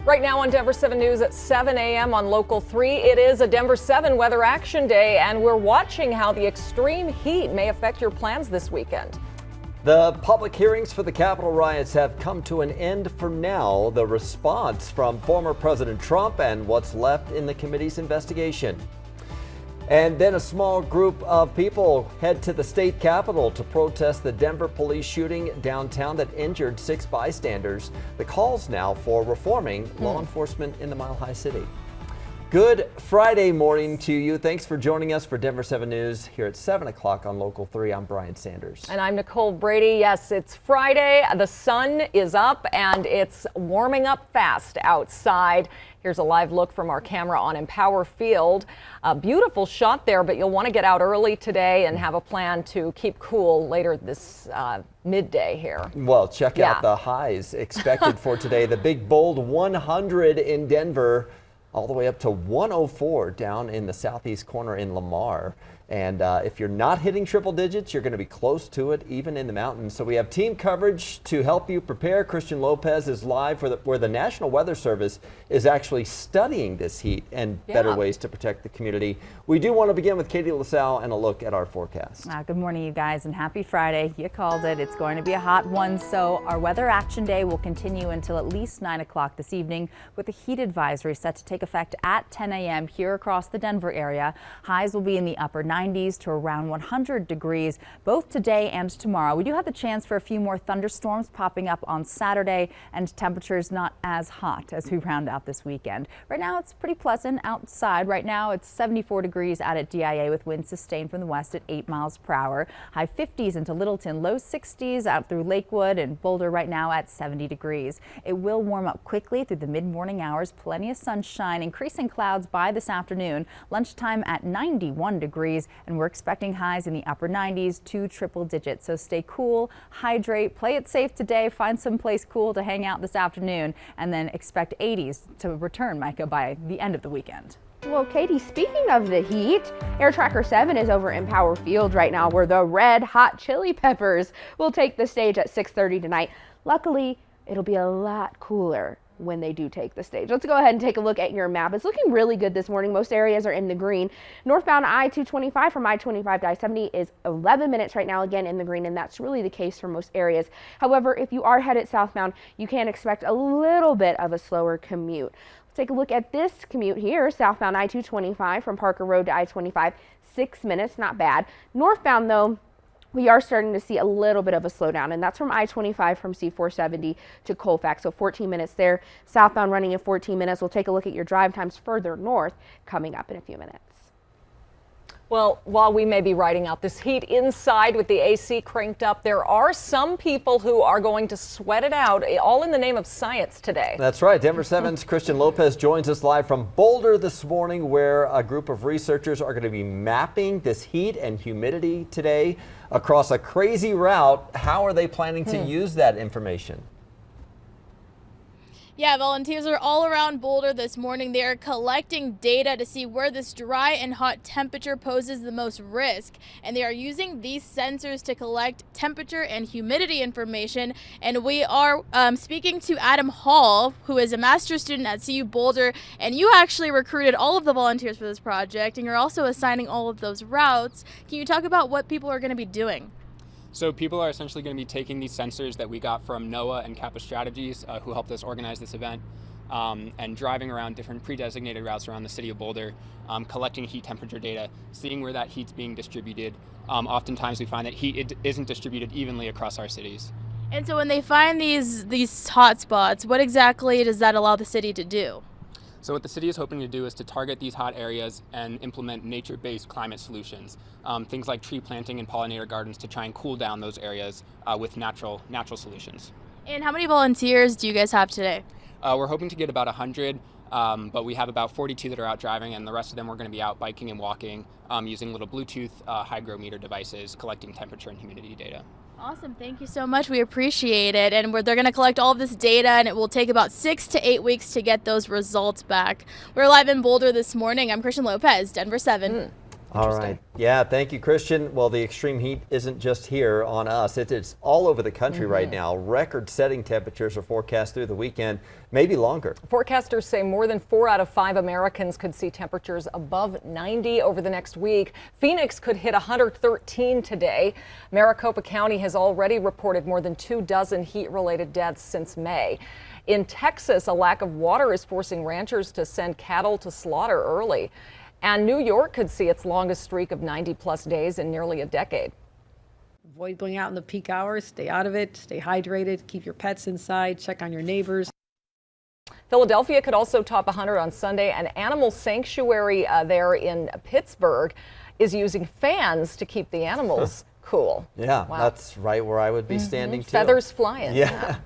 Right now on Denver 7 News at 7 a.m. on Local 3, it is a Denver 7 Weather Action Day, and we're watching how the extreme heat may affect your plans this weekend. The public hearings for the Capitol riots have come to an end for now. The response from former President Trump and what's left in the committee's investigation. And then a small group of people head to the state capitol to protest the Denver police shooting downtown that injured 6 bystanders. The calls now for reforming law enforcement in the Mile High City. Good Friday morning to you. Thanks for joining us for Denver 7 News here at 7 o'clock on Local 3. I'm Brian Sanders. And I'm Nicole Brady. Yes, it's Friday. The sun is up and it's warming up fast outside. Here's a live look from our camera on Empower Field. A beautiful shot there, but you'll want to get out early today and have a plan to keep cool later this midday here. Well, check out the highs expected for today. The big bold 100 in Denver, all the way up to 104 down in the southeast corner in Lamar. And if you're not hitting triple digits, you're going to be close to it, even in the mountains. So we have team coverage to help you prepare. Christian Lopez is live for where the National Weather Service is actually studying this heat and better ways to protect the community. We do want to begin with Katie LaSalle and a look at our forecast. Good morning, you guys, and happy Friday. You called it. It's going to be a hot one. So our Weather Action Day will continue until at least 9 o'clock this evening, with a heat advisory set to take effect at 10 a.m. here across the Denver area. Highs will be in the upper 90s to around 100 degrees both today and tomorrow. We do have the chance for a few more thunderstorms popping up on Saturday, and temperatures not as hot as we round out this weekend. Right now it's pretty pleasant outside. Right now it's 74 degrees out at DIA with winds sustained from the west at 8 miles per hour. High 50s into Littleton, low 60s out through Lakewood and Boulder right now at 70 degrees. It will warm up quickly through the mid-morning hours. Plenty of sunshine, increasing clouds by this afternoon. Lunchtime at 91 degrees. And we're expecting highs in the upper 90s to triple digits. So stay cool, hydrate, play it safe today, find some place cool to hang out this afternoon, and then expect 80s to return, Micah, by the end of the weekend. Well, Katie, speaking of the heat, Air Tracker 7 is over in Empower Field right now, where the Red Hot Chili Peppers will take the stage at 6:30 tonight. Luckily, it'll be a lot cooler when they do take the stage. Let's go ahead and take a look at your map. It's looking really good this morning. Most areas are in the green. Northbound I-225 from I-25 to I-70 is 11 minutes right now, again in the green, and that's really the case for most areas. However, if you are headed southbound, you can expect a little bit of a slower commute. Let's take a look at this commute here. Southbound I-225 from Parker Road to I-25, 6 minutes, not bad. Northbound though, we are starting to see a little bit of a slowdown, and that's from I-25 from C-470 to Colfax, so 14 minutes there. Southbound running in 14 minutes. We'll take a look at your drive times further north coming up in a few minutes. Well, while we may be riding out this heat inside with the AC cranked up, there are some people who are going to sweat it out, all in the name of science today. That's right. Denver 7's Christian Lopez joins us live from Boulder this morning, where a group of researchers are going to be mapping this heat and humidity today across a crazy route. How are they planning to use that information? Yeah, volunteers are all around Boulder this morning. They are collecting data to see where this dry and hot temperature poses the most risk. And they are using these sensors to collect temperature and humidity information. And we are speaking to Adam Hall, who is a master's student at CU Boulder. And you actually recruited all of the volunteers for this project, and you're also assigning all of those routes. Can you talk about what people are going to be doing? So people are essentially going to be taking these sensors that we got from NOAA and Kappa Strategies, who helped us organize this event, and driving around different pre-designated routes around the city of Boulder, collecting heat temperature data, seeing where that heat's being distributed. Oftentimes we find that heat isn't distributed evenly across our cities. And so when they find these hot spots, what exactly does that allow the city to do? So what the city is hoping to do is to target these hot areas and implement nature-based climate solutions. Things like tree planting and pollinator gardens to try and cool down those areas with natural solutions. And how many volunteers do you guys have today? We're hoping to get about 100, but we have about 42 that are out driving, and the rest of them we're going to be out biking and walking, using little Bluetooth hygrometer devices, collecting temperature and humidity data. Awesome. Thank you so much. We appreciate it. And they're going to collect all of this data, and it will take about 6 to 8 weeks to get those results back. We're live in Boulder this morning. I'm Christian Lopez, Denver 7. All right. Yeah, thank you, Christian. Well, the extreme heat isn't just here on us. It's all over the country right now. Record-setting temperatures are forecast through the weekend, maybe longer. Forecasters say more than 4 out of 5 Americans could see temperatures above 90 over the next week. Phoenix could hit 113 today. Maricopa County has already reported more than 24 heat-related deaths since May. In Texas, a lack of water is forcing ranchers to send cattle to slaughter early. And New York could see its longest streak of 90-plus days in nearly a decade. Avoid going out in the peak hours, stay out of it, stay hydrated, keep your pets inside, check on your neighbors. Philadelphia could also top 100 on Sunday. An animal sanctuary there in Pittsburgh is using fans to keep the animals cool. Yeah, Wow. that's right where I would be standing too. Feathers flying. Yeah.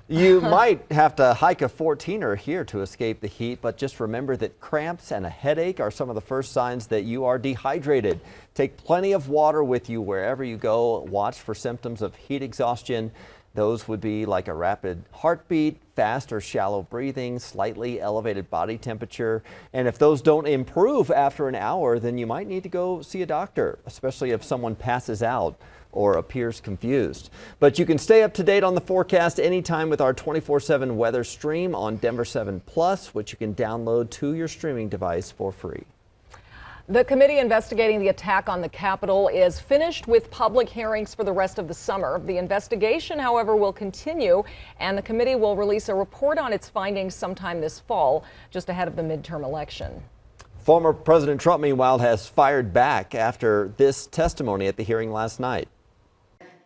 You might have to hike a 14er here to escape the heat, but just remember that cramps and a headache are some of the first signs that you are dehydrated. Take plenty of water with you wherever you go. Watch for symptoms of heat exhaustion. Those would be like a rapid heartbeat, fast or shallow breathing, slightly elevated body temperature. And if those don't improve after an hour, then you might need to go see a doctor, especially if someone passes out or appears confused. But you can stay up to date on the forecast anytime with our 24/7 weather stream on Denver 7 Plus, which you can download to your streaming device for free. The committee investigating the attack on the Capitol is finished with public hearings for the rest of the summer. The investigation, however, will continue, and the committee will release a report on its findings sometime this fall, just ahead of the midterm election. Former President Trump, meanwhile, has fired back after this testimony at the hearing last night.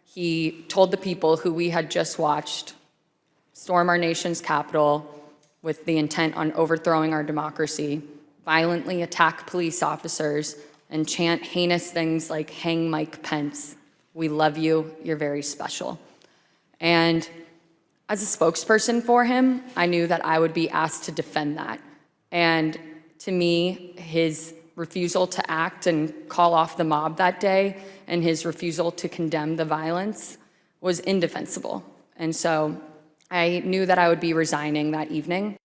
He told the people who we had just watched storm our nation's Capitol with the intent on overthrowing our democracy, violently attack police officers, and chant heinous things like "Hang Mike Pence. We love you. You're very special." And as a spokesperson for him, I knew that I would be asked to defend that. And to me, his refusal to act and call off the mob that day and his refusal to condemn the violence was indefensible. And so I knew that I would be resigning that evening.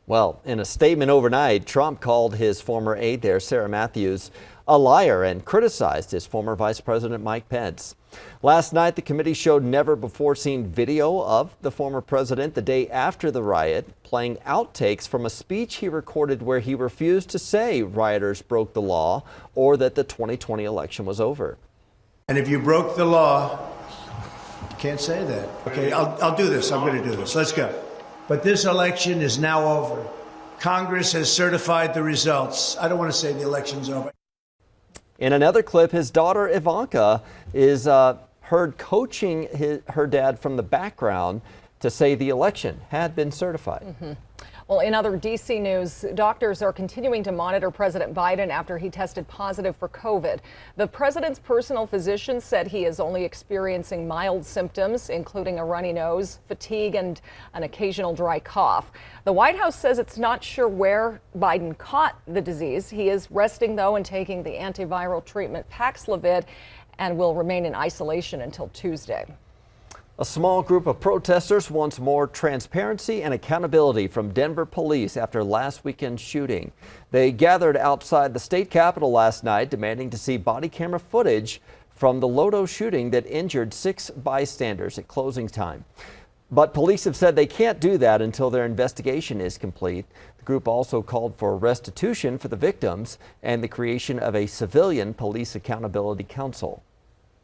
Well, in a statement overnight, Trump called his former aide there, Sarah Matthews, a liar and criticized his former Vice President Mike Pence. Last night, the committee showed never-before-seen video of the former president the day after the riot, playing outtakes from a speech he recorded where he refused to say rioters broke the law or that the 2020 election was over. And if you broke the law, you can't say that. Okay, I'll do this. I'm going to do this. Let's go. But this election is now over. Congress has certified the results. I don't want to say the election's over. In another clip, his daughter Ivanka is heard coaching her dad from the background to say the election had been certified. Well, in other D.C. news, doctors are continuing to monitor President Biden after he tested positive for COVID. The president's personal physician said he is only experiencing mild symptoms, including a runny nose, fatigue, and an occasional dry cough. The White House says it's not sure where Biden caught the disease. He is resting, though, and taking the antiviral treatment Paxlovid and will remain in isolation until Tuesday. A small group of protesters wants more transparency and accountability from Denver police after last weekend's shooting. They gathered outside the state capitol last night demanding to see body camera footage from the Lodo shooting that injured 6 bystanders at closing time. But police have said they can't do that until their investigation is complete. The group also called for restitution for the victims and the creation of a civilian police accountability council.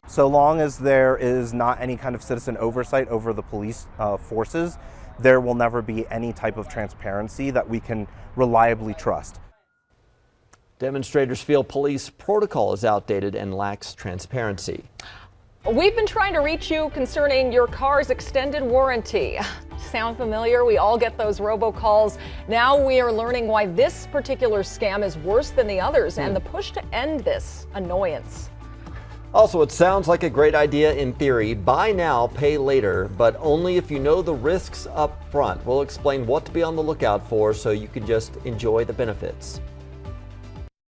So long as there is not any kind of citizen oversight over the police forces, there will never be any type of transparency that we can reliably trust. Demonstrators feel police protocol is outdated and lacks transparency. We've been trying to reach you concerning your car's extended warranty. Sound familiar? We all get those robocalls. Now we are learning why this particular scam is worse than the others and the push to end this annoyance. Also, it sounds like a great idea in theory. Buy now, pay later, but only if you know the risks up front. We'll explain what to be on the lookout for so you can just enjoy the benefits.